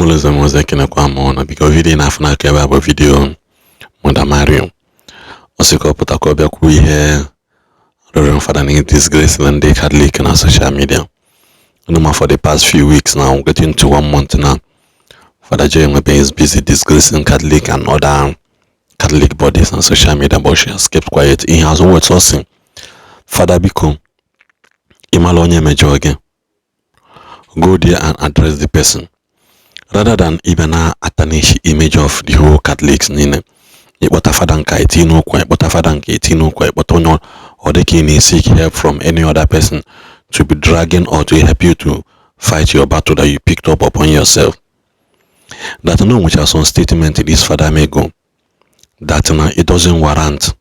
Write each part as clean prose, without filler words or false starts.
Symbolism was like in a quamona because video in Africa about video Mother Mario. Also, put a copy of we here. Reverend Father Name disgrace and they had leak on social media. No more for the past few weeks now, getting to 1 month now. Father J. is busy disgracing Catholic and other Catholic bodies on social media, but she has kept quiet. He has always sourcing. Father Biko, Imalonye Major again. Go there and address the person. Rather than even attach image of the whole Catholics nine. But a father no quite, but a father no quite, but no or they can seek help from any other person to be dragging or to help you to fight your battle that you picked up upon yourself. That no which has some statement this father may go. That it doesn't warrant.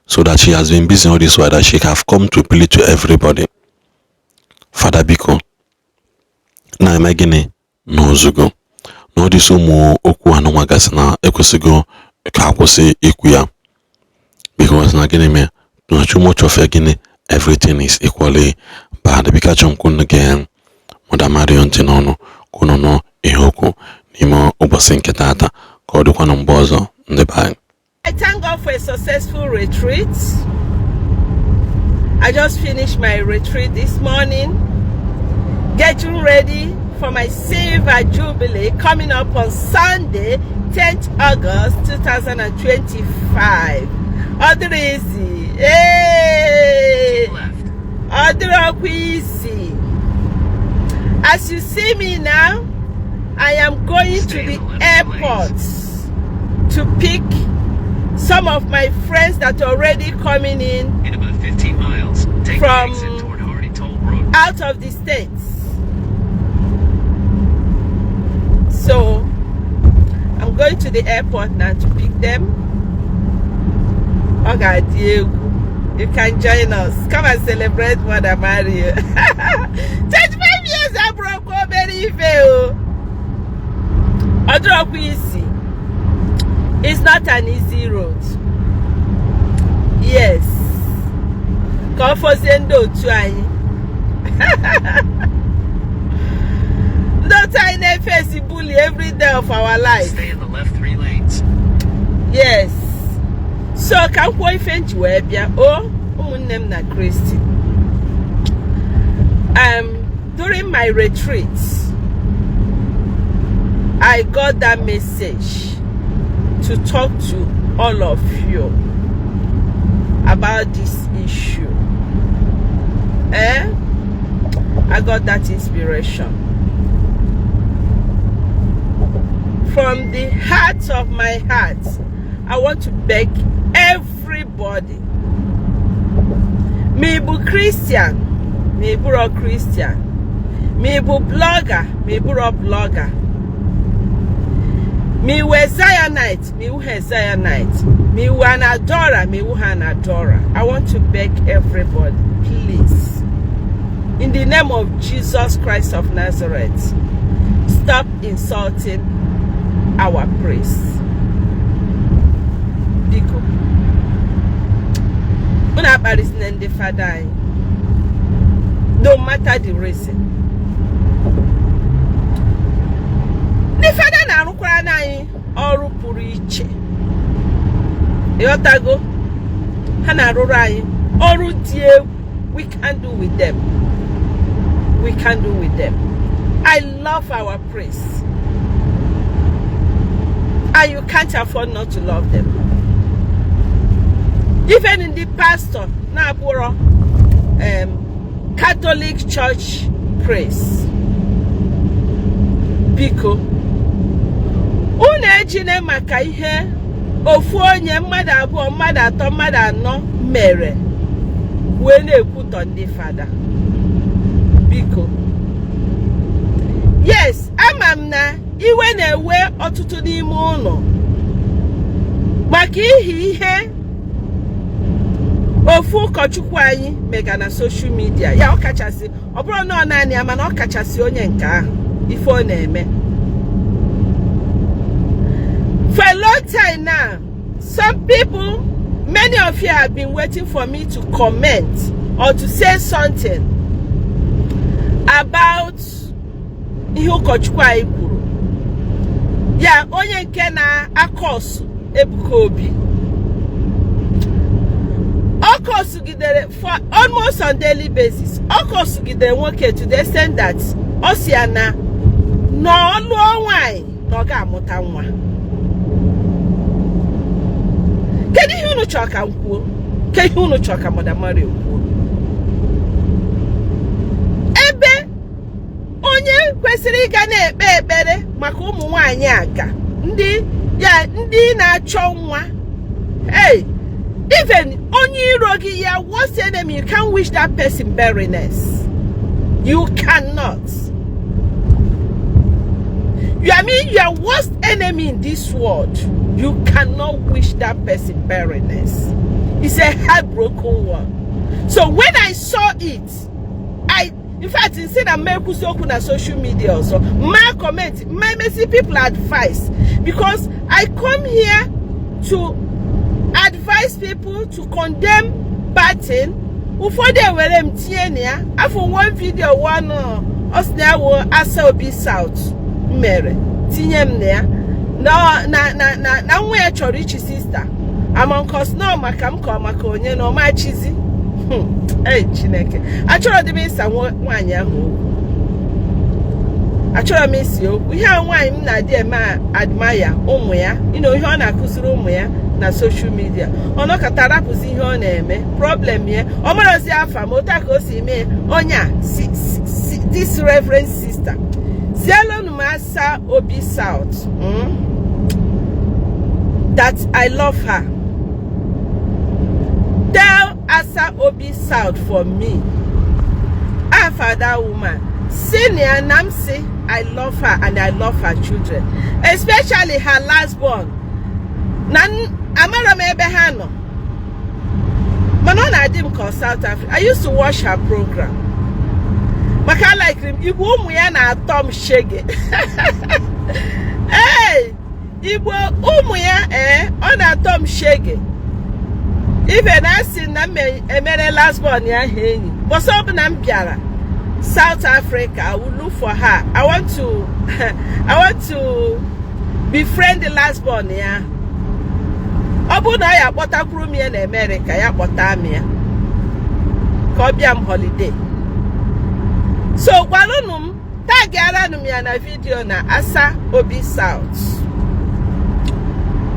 So that she has been busy all this while that she have come to plead to everybody. Father Biko. Na imagine no zugo. No this more okwu anomagas na ekwesigo ka akwụsị ikwu ya. Because na gini me no too much of gini everything is equally bad. Because chomkun again Mother Marion tinono kuno no ihokwu nimo ụbọchị nke tata ka ọ dịkwa na mgbe ọzọ ndị bye. I thank God for a successful retreat. I just finished my retreat this morning. Getting ready for my silver jubilee coming up on Sunday, 10th August 2025. Other easy. Hey! Other easy. As you see me now, I am going to the airport to pick some of my friends that are already coming in about 15 miles, from out of the states. So I'm going to the airport now to pick them. Okay, you can join us. Come and celebrate Mother Mario. 25 years I broke very fail. Easy. It's not an easy road. Yes. Come for Zendo try. No time face bully every day of our life. Stay in the left 3 lanes. Yes. So can we find you webia? Oh, umunnem na Christy. During my retreat, I got that message to talk to all of you about this issue. I got that inspiration. From the heart of my heart, I want to beg everybody. Me bu Christian, me bu Christian, me bu blogger, me bu blogger. Me we Zionite, me who has Zionite, me who an adorer, me who an adorer. I want to beg everybody, please, in the name of Jesus Christ of Nazareth, stop insulting our praise. Biko, no matter the reason. The father na rukwara na anyị ọrụ pụrụ iche. Yotago ha na arụrụ anyị ọrụ dị egwu. We can do with them. We can do with them. I love our praise. And you can't afford not to love them. Even in the pastor na abụrụ Catholic Church praise. Biko une ejine maka ihe ofu onye mmadụ abụọ mmadụ atọ mmadụ anọ mere wee na-ekwutọ ndị fada. Biko, yes, ama m na iwe na-ewe ọtụtụ n'ime ụlọ maka ihe ofu ụkọchukwu anyị mega na social media. Ya ọ kachasị ọ bụrụ na ọ naanị ya mana ọ kachasị onye nke ahụ ife ọ na-eme. For a long time now, some people, many of you have been waiting for me to comment or to say something about ihe ụkọchukwu anyị kwuru. ya onye nke na akọs Ebuka Obi ọkọsugidere for almost on daily basis ọkọsugidere nwoke to the extent that Osiana no lụọ nwanyị na ọ ga-amụta nwa. Kedu ihe unu chọrọ ka m kwuo? Kedu ihe unu chọrọ ka Madam Mario kwuo? Ebe onye kwesịrị ịga na-ekpe ekpere maka ụmụ nwanyị aga ndị na-achọ nwa. Hey, even onye iro gị ya worst enemy, you can't wish that person barrenness. You cannot. I mean, your worst enemy in this world, you cannot wish that person barrenness. It's a heartbroken one. So when I saw it, in fact, instead of making on social media also, my comment, my message people advice, because I come here to advise people to condemn bad thing. Before they were emptying, after one video, one us now will also be south. Mere tinyem there na we rich sister among cause no makam ko makonye no ma chizi eh Chineke achọrọ dị m isa nwanyị ahụ achọrọ m isi okwu ihe nwanyị m na dị eme admire ụmụ ya ihe ọ na-akụziri ụmụ ya na social media ọ nọkọta rapụzi ihe ọ na-eme problem ya ọ marozi afa m otu ka o si eme onye a this reverend sister Zielon Masa Obi South, that I love her. Tell Asa Obi South for me. I for that woman. Senior Namsi, I love her and I love her children, especially her last born. Nan Amara Mebehano. Manon Adim called South Africa. I used to watch her program. Maka like him, Igbo umuya na Tom Shege. Hey, Igbo umuya on a Tom Shege. Even I seen them emere last born ya henyi. But so Nambiara, South Africa, I will look for her. I want to befriend the last born ya. Obu na ya kpota kwuru mi na America ya kpota mi ya. Ka obiam holiday. So walunum tagara num ya na video na Asa Obi South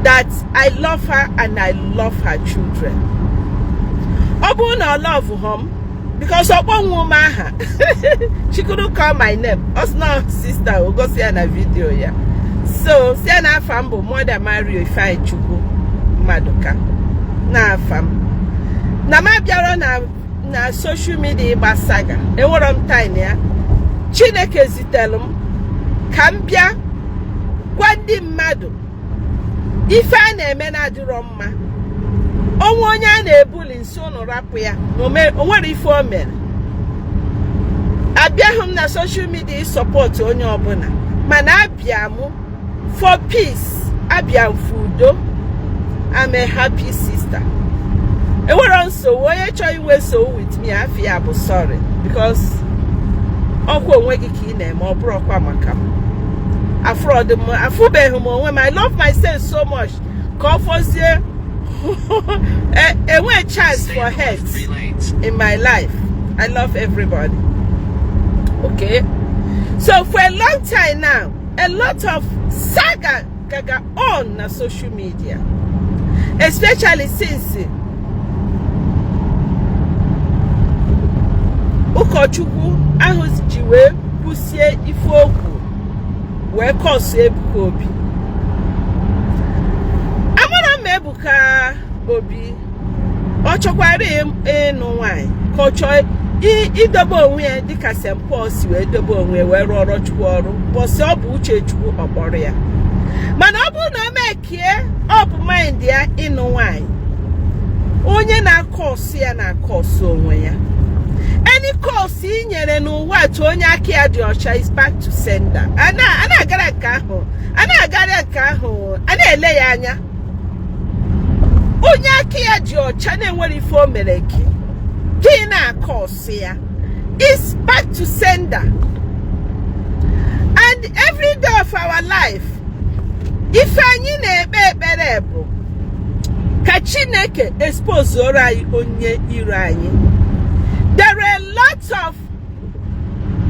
that I love her and I love her children. Obu na love him because upon woman she couldn't call my name. Us no sister we go see na video ya. So see na fambo more than Mario if I chugo madoka na fam. Na ma biaro na social media ba Saga e worom time ya Chineke zitelum kambia gwandi mmadu ife a na-eme na adịrọ mma onwe onye a na-ebuli nso no rapụ ya no me onwere ife o mere abịahụ na social media support onye ọbụla mana abịa mu for peace abịa fudo. I'm a happy sister. And we're also why you were so with me, I feel I'm sorry because Uncle Wegiki name or broke Wamakam. I fraud them, I feel when I love myself so much. Call for a way chance for heads in my life. I love everybody. Okay, so for a long time now, a lot of saga gaga on social media, especially since Ukochukwu ahụ ji wee kwụsie ife okwu wee kọsụ Ebuka Obi. Amara m Ebuka Obi ọ chọkwara ịnụ nwanyị ka ọ chọọ idobe onwe ya dịka St. Paul si wee dobe onwe wee rụọ ọrụ Chukwu ọrụ bọsị ọ bụ uche Chukwu ọkpọrọ ya. Mana ọ bụrụ na o mekie ọ bụ mind ya ịnụ nwanyị onye na-akọsụ ya na-akọsụ onwe ya. Any course in nyere n'ụwa to onye aka ya dị ọcha is back to sender. Ana agara nke ahụ ana ele ya anya onye aka ya dị ọcha na-enwere ife o mere gị na course ya is back to sender. And every day of our life If anyi na-ekpe ekpere bụ ka Chineke expose ora anyị onye iro anyị. There are lots of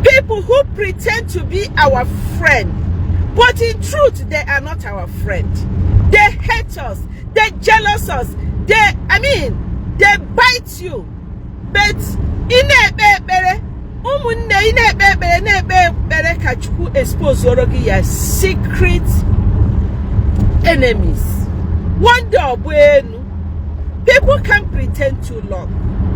people who pretend to be our friend, but in truth they are not our friend. They hate us, they jealous us, they bite you. But expose your secret enemies. One day, people can pretend too long.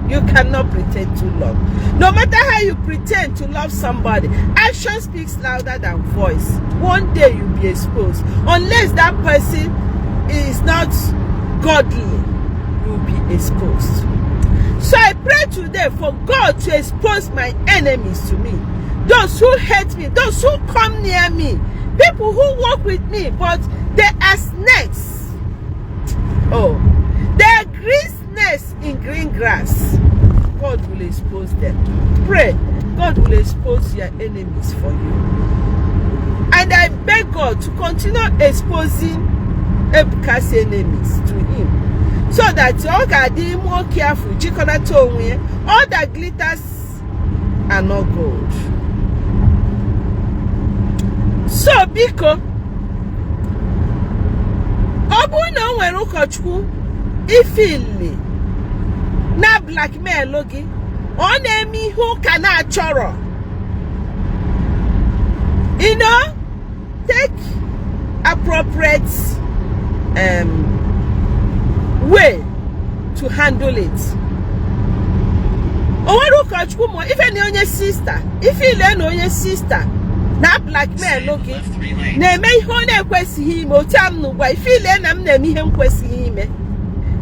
You cannot pretend too long. No matter how you pretend to love somebody, action speaks louder than voice. One day you'll be exposed. Unless that person is not godly, you'll be exposed. So I pray today for God to expose my enemies to me. Those who hate me, those who come near me, people who walk with me, but they are snakes. Oh, they are green snakes in green grass. God will expose them. Pray, God will expose your enemies for you. And I beg God to continue exposing Ebuka's enemies to him, so that all can be more careful. All that glitters are not gold. So biko obuno nwere ụkọchukwu ifili na blackmail ogi ọ na-eme ihe ụka na-achọrọ. You know, take appropriate way to handle it. Onwere ụkọchukwu mo ife na onye sister, ife ile na onye sister na blackmail oge na-eme ihe ọ na-ekwesịghị ime. Otu am n'ụgwa ife ile na m na-eme ihe m kwesịghị ime.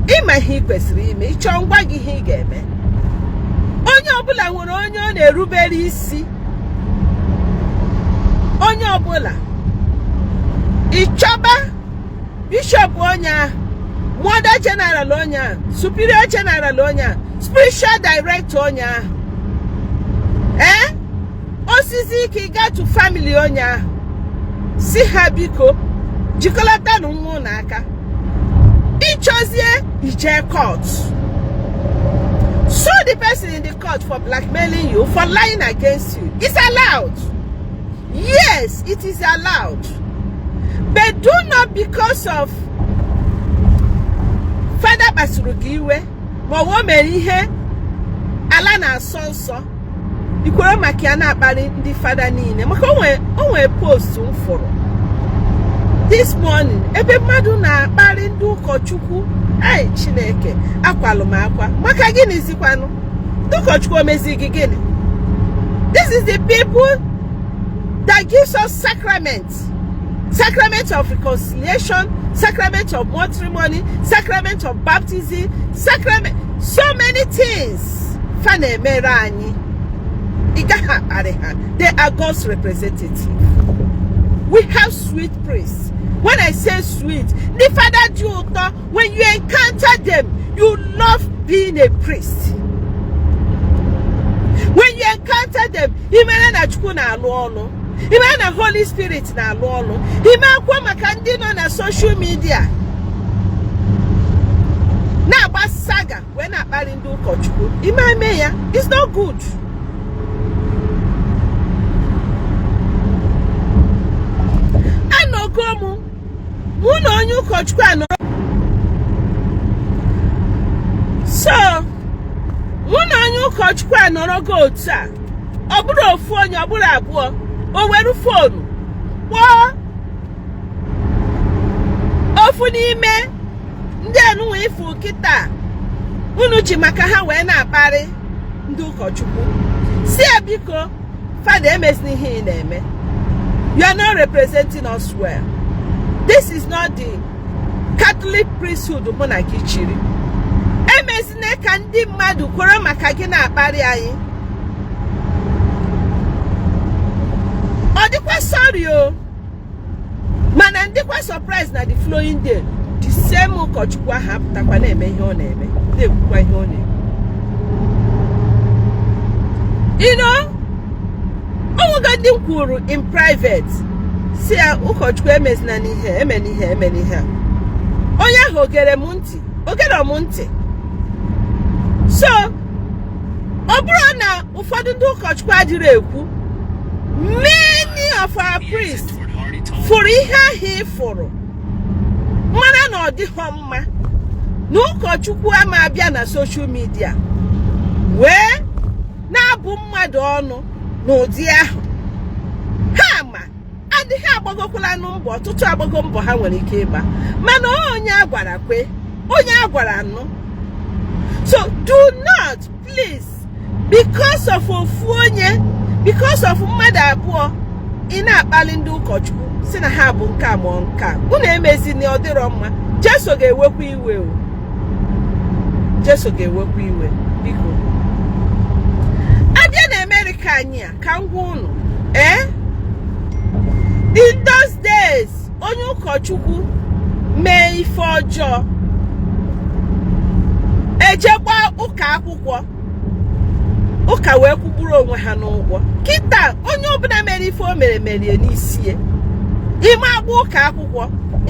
Ịma ihe kwesịrị ime, ịchọ ngwa gị ihe ị ga-eme. Onye ọbụla nwere onye ọ na-erubere isi. Onye ọbụla ịchọba bishop onye, mother general onye, superior general onye, spiritual director onye. Osisi ka ị ga to family onye, si ha biko jikolata n'ụmụ n'aka. Ichozie ije court. Sue the person in the court for blackmailing you, for lying against you. It's allowed. Yes, it is allowed. But do not, because of Father Basurugiwe, ma woman ihe ala na asonso ikwere maka na akpari ndị fada niile. Maka onwe post mforo this morning ebe mmadụ na akpari ndị ụkọchukwu. Ai Chineke akwalụ m akwa maka gịnị zikwanụ ndị ụkọchukwu omezigi gịnị? This is the people that gives us sacraments. Sacrament of reconciliation, sacrament of matrimony, sacrament of baptism, sacrament, so many things. They are God's representative. We have sweet priests. When I say sweet, the Father Judah, when you encounter them, you love being a priest. When you encounter them, even the Holy Spirit na alone. Even kwa makandino na social media. Na ba Saga when I barindu kochuku. Ima meya, it's not good. Ano gomu. Uno onyu kochuku ano. So, uno onyu kochuku ano go ta. Oburo ofu onye oburo abuo. O weru phone. Wa ofu n'ime ndị anu ifu kita. Unu ji maka ha wee na-akparị ndị ụkọchukwu. Si abiko, Father emesni ihe na-eme. You are not representing us well. This is not the Catholic priesthood monarchy chiri. Emesine ka ndị mmadụ kwere maka gị na-akparị anyị. Sorry, man, and they were surprised that the flowing day. The same Kochukwa happened to name hone. They quite hone. You know, in private. si ya ụkọchukwu emezina n'ihe emenihe onye ahụ ogere m ntị so ọ bụrụ na ụfọdụ ndị ụkọchukwu adịrị ekwu many of our priests fụrụ ihe ahụ ịfụrụ mana na ọ dịghọ mma na ụkọchukwu ama abịa na social media wee na-abụ mmadụ ọnụ n'ụdị ahụ ha ma adịghị agbagokwala mbọ ọtụtụ agbago mbọ ha nwere ike ịgba mana onye agwara kwe onye agwara nụ. So do not please because of ofu onye because of mmadụ abụọ ị na-akpali ndị ụkọchukwu si na ha bụ nke a ma nke a unu emezi na ọ dịrọ mma. Jesu ga-ewekwa iwe o, Jesu ga-ewekwa iwe biko. Abịa na America anyị a ka ngwa unu in those days onye ụkọchukwu mee ife ọjọọ ejekwa ụka akwụkwọ ụka wee kwụgburu onwe ha n'ụgwọ. Kịta onye ọbụla mere ife o merie n'isi ime agba ụka akwụkwọ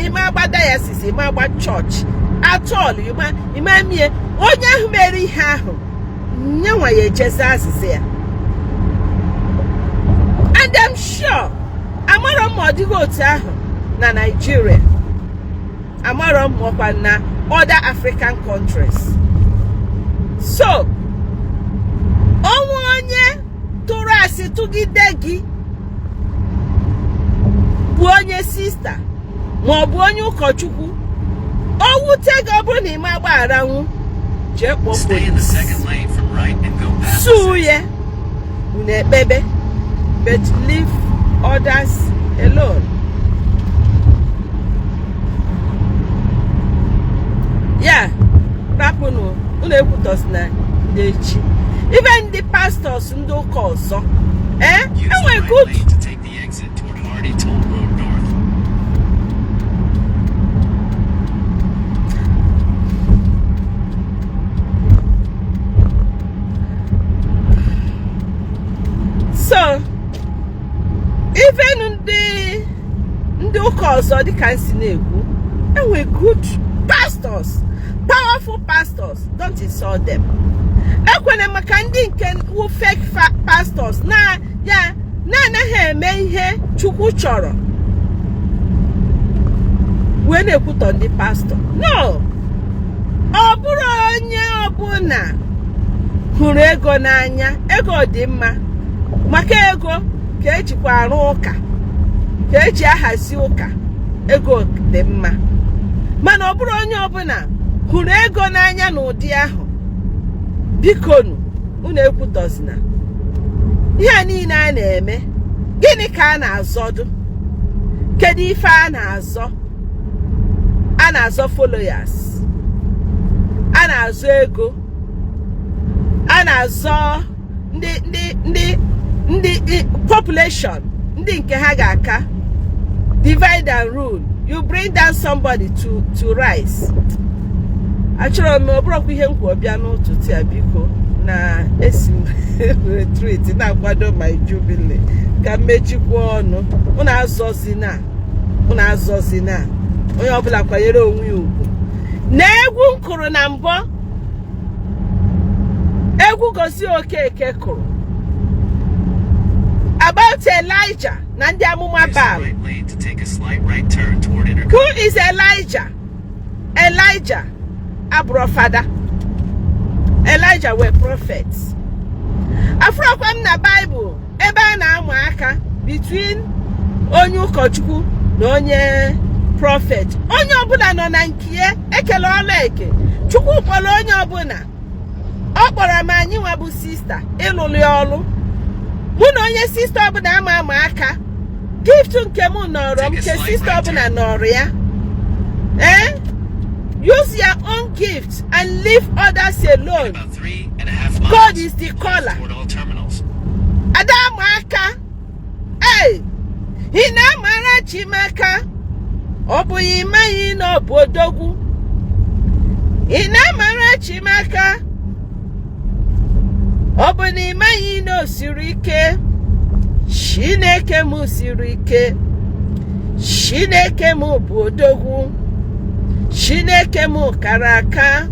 ime agba diocese ime agba chọọchị atọl ime mie onye ahụ mere ihe ahụ nyenwa ya ejezi azịza ya. And I'm sure amarọ m ọ dịghị otu ahụ na Nigeria, amarọ m ọkwa na other African countries. So onwe onye tụrụ asị tụgide gị bụ onye sista ma ọ bụ onye ụkọchukwu o wute gị ọ bụrụ na ime agbagharanwu jee kpọọ sue ya unu ekpebe but leave others alone. Yeah, rapụnụ unu ekwutọsi na ndị echi even the pastors ndị ụka ọzọ enwe good so even ndị ụka ọzọ dịka nsi na-ekwu enwe good pastors, powerful pastors, don't insult them. Ekwene maka ndị nke who fake pastors na anaghị eme ihe Chukwu chọrọ wee na-ekwutọ ndị pastor. No, ọ bụrụ onye ọbụla hụrụ ego n'anya, ego dị mma, maka ego ka ejikwa arụ ụka, ka eji ahazi ụka, ego dị mma. Mana ọ bụrụ onye ọbụla hụrụ ego n'anya n'ụdị ahụ, bikonu unu ekwutọzina ihe niile a na-eme. Gịnị ka a na-azọdụ? Kedu ife a na-azọ? A na-azọ followers, a na-azọ ego, a na-azọ ndị population, ndị nke ha ga-aka divide and rule. You bring down somebody to rise. Achọrọ m ọbụrụkwa ihe nkwu ọbịa n'ụtụtụ a biko na esi retreat na-akwado my Jubilee ka mmechikwa ọnụ. Unu azọzina onye ọbụla kwanyere onwe ya ugwu. Na egwu nkụrụ na mbọ, egwu Gozie Okeke kụrụ about Elijah na ndị amụma Baal. Who is Elijah? Elijah abụrụ fada. Elijah were prophets. Afrọkwa m na Bible ebe a na-amụ aka between onye ụkọchukwu na onye prophet. Onye ọbụla nọ na nkiye ekele ọla eke. Chukwu kpọrọ onye ọbụla. Ọ kpọrọ m anyị nwa bụ sista ịlụlụ ọlụ. Mụ na onye sista ọbụla ama aka. Gift nke m nọrọ m ke sista ọbụla nọrọ ya. Use your own gift and leave others alone. God is the caller. Adamaka. Hey, ina mara chimaka. Obu imayi no bodogu. Ina mara chimaka. Obu ni imayi no sirike. Shineke mu sirike. Chineke m bụ odogwu. Chineke m kara aka.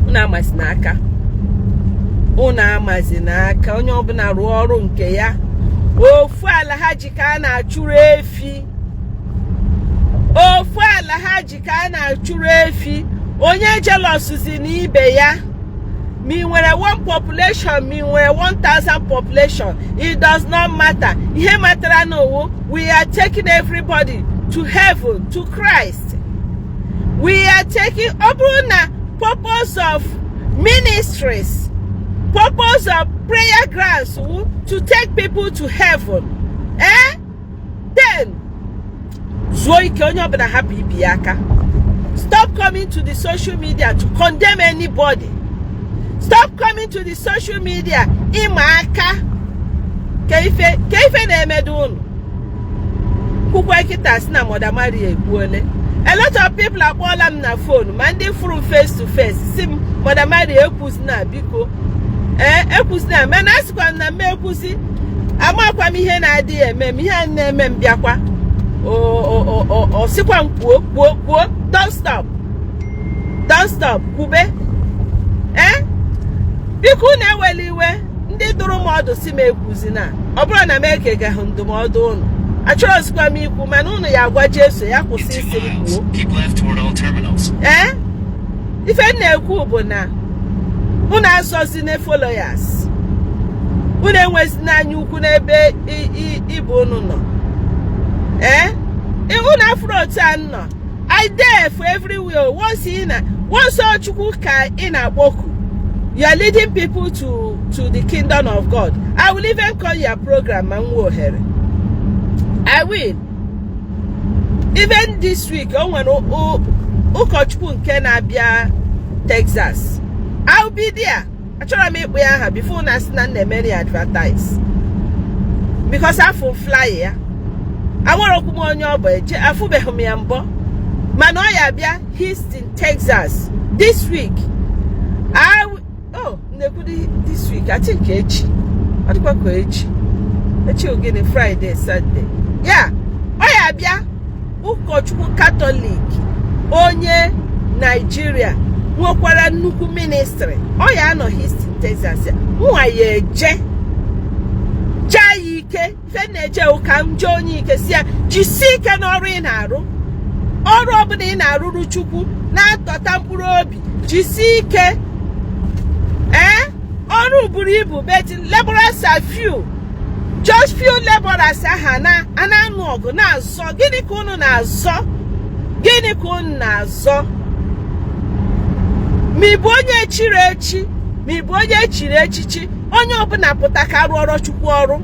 Unu amazi n'aka. Unu amazi n'aka. Onye ọbụla rụọ ọrụ nke ya. Ofu ala ha ji ka a na-achụrụ efi. Ofu ala ha ji ka a na-achụrụ efi. Onye jealousy n'ibe ya. Me nwere one population, me nwere 1,000 population. It does not matter. Ihe matara no, we are taking everybody to heaven, to Christ. We are taking Obruna purpose of ministries, purpose of prayer grounds to take people to heaven. Then Zoike onye obuna happy biaka. Stop coming to the social media to condemn anybody. Stop coming to the social media. Imaka. Keife na emedun. Kukwa kita sina Mother Mary egbuole. A lot of people are calling na phone. Mandi from face to face. Sim Mother Mary ekwusina biko. Ekwusina. Mena asikwa na me ekwusi. Ama kwa mi ihe na adi eme. Mi ihe na eme mbiakwa. Sikwa kwuo. Don't stop. Don't stop. Kube. Biko na eweliwe ndị dụrụ mọdụ si m ekwuzina. Ọ bụrụ na m ekega ndụmọdụ unu. Achọrọ sikwa m ikwu mana unu ya agwa Jesu ya kwụsị isi m kwuo. Ife na-ekwu bụ na unu asọzi na followers. Unu enwezi n'anya ukwu n'ebe ibu unu nọ. Unu afro otu a nọ. I dare for everywhere. Once Chukwu ka ị na-akpọku. You are leading people to the kingdom of God. I will even call your program Manwohere. I will. Even this week, Ukochukwu nke na-abịa Texas. I will be there. Achọrọ m ikpe aha before na stand many advertise. Because I for fly ya. Aworo kuma onye obo eje afubeghị m ya mbọ. Mana ọ ya bịa Houston, Texas this week. This week, I think echi. What do you echi? Echi again Friday, Sunday. Yeah. Oya bia. Ukochukwu Catholic. Onye Nigeria. Nwekwara nnukwu ministry. Oya no Houston, Texas. Nwa ya eje. Jai ike. Ife na-eje ụka m je onye ike si ya. Jisi ike n'ọrụ ị na-arụ. Ọrụ ọbụla ị na-arụrụ Chukwu na-atọta mkpụrụ obi. Jisi ike. Ọrụ buru ibu but laborers are few. Just few laborers aha na anụ ọgụ na-azọ. Gịnị ka unu na-azọ? Gịnị ka unu na-azọ? Mi bụ onye chiri echi, mi bụ onye chiri echichi, onye ọbụla pụta ka arụ ọrụ Chukwu ọrụ.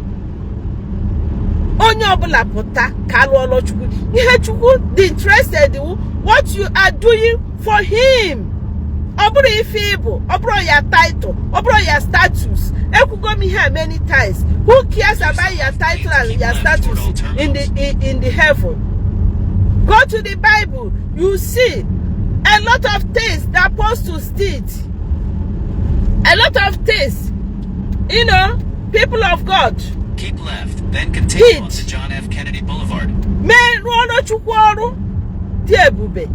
Onye ọbụla pụta ka arụ ọrụ Chukwu. Ihe Chukwu dị interested in what you are doing for him. Obro ife ibu, obro your title, obro your status. Ekwugo m here many times. Who cares about your title and your status in the heaven? Go to the Bible, you see a lot of things the apostles did. A lot of things, you know, people of God. Keep left, then continue on to John F. Kennedy Boulevard. Men ruo Chukwu ọrụ dị ebube.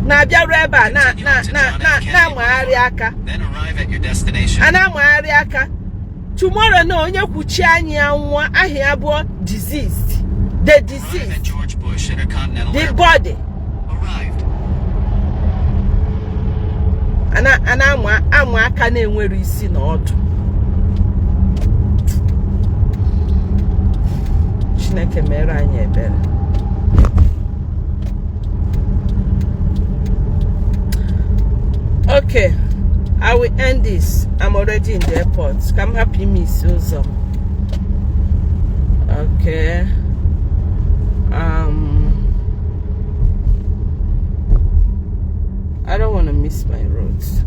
Na-abịa reba na amagharị aka. Then arrive at your destination. Ana amagharị aka. Tomorrow na onye kwuchi anyị anwa ahịa abụọ diseased. The disease. Arrive at George Bush Intercontinental The Airport. body. Arrived. Ana ama aka na-enwere isi na ọdụ. Chineke mere anyị ebere. Okay, I will end this. I'm already in the airport. Come happy me so some. Okay. I don't want to miss my roads.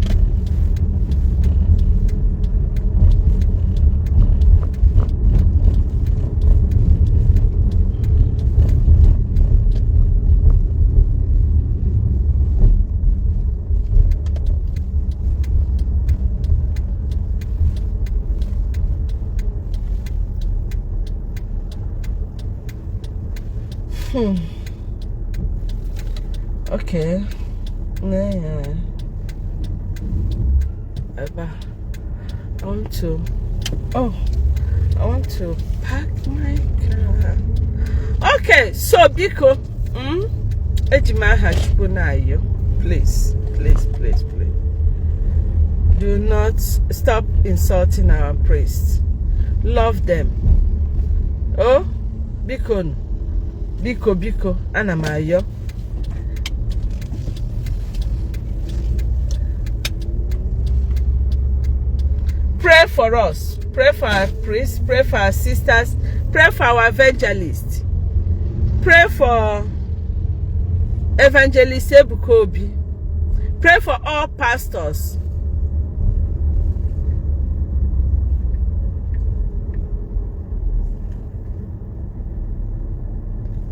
Okay. Yeah. I want to park my car. Okay, so Biko, please. Do not stop insulting our priests. Love them. Oh, Biko, Anamayo. Pray for us. Pray for our priests. Pray for our sisters. Pray for our evangelists. Pray for Evangelist Ebukobi. Pray for all pastors.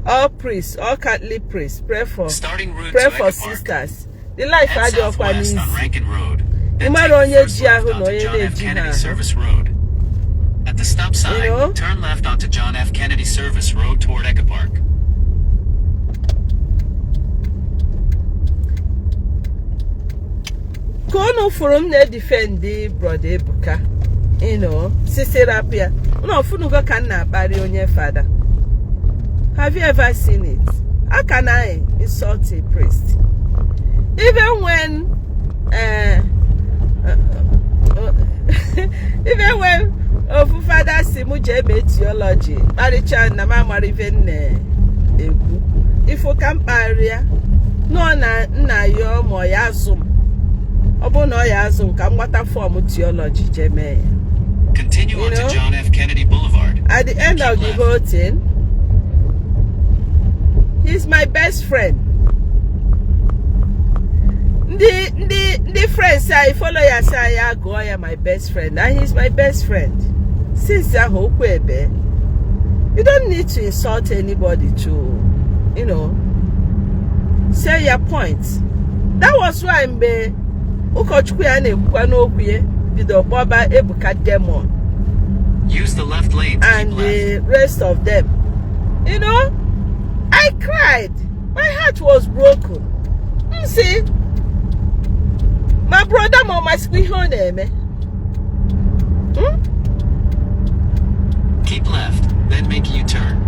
All priests, all Catholic priests. Pray for sisters. The life Head southwest on Rankin Road. Then take At the first left onto John F. Kennedy Service Road. At the stop sign, turn left onto John F. Kennedy Service Road toward Echo Park. Kono from ne defend the brother Ebuka. Sisterapia. No, Funuga can na bury onye father. Have you ever seen it? How can I insult a priest? Even when Father Simuje theology, Marichan Nama even if you can barrier, no na yo moyazum. Obono yazum come water form theology, Jeme. Continue on to John F. Kennedy Boulevard. At the end of the whole thing, he's my best friend. The friends say follow ya say I go ya my best friend, and he's my best friend. Since that whole baby, you don't need to insult anybody to, say your point. That was why I'm Use the left lane to and keep the left. rest of them. I cried. My heart was broken. See, my brother mama squeal on them. Keep left, then make a U-turn.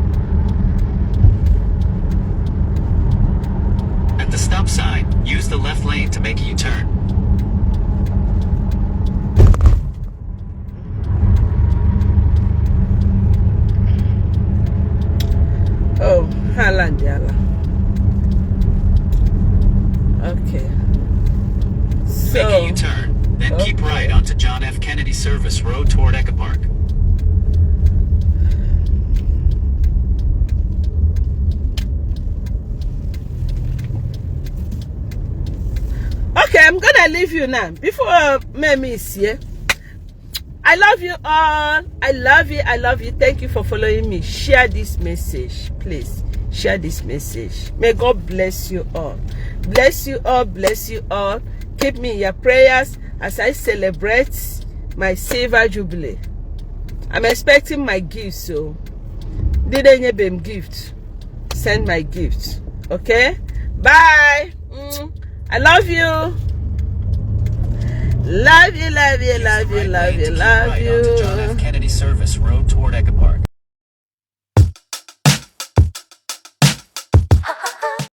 At the stop sign, use the left lane to make a U-turn. Oh, Halandiala. Okay. Make a U-turn, then keep right onto John F. Kennedy Service Road toward Echo Park. Okay, I'm gonna leave you now. Before Memi is here, I love you all. I love you. Thank you for following me. Share this message, please. Share this message. May God bless you all. Bless you all. Keep me in your prayers as I celebrate my silver jubilee. I'm expecting my gift, so didn't you be gift? Send my gift. Okay? Bye. I love you. Love you. John F. Kennedy Service Road toward Echo Park.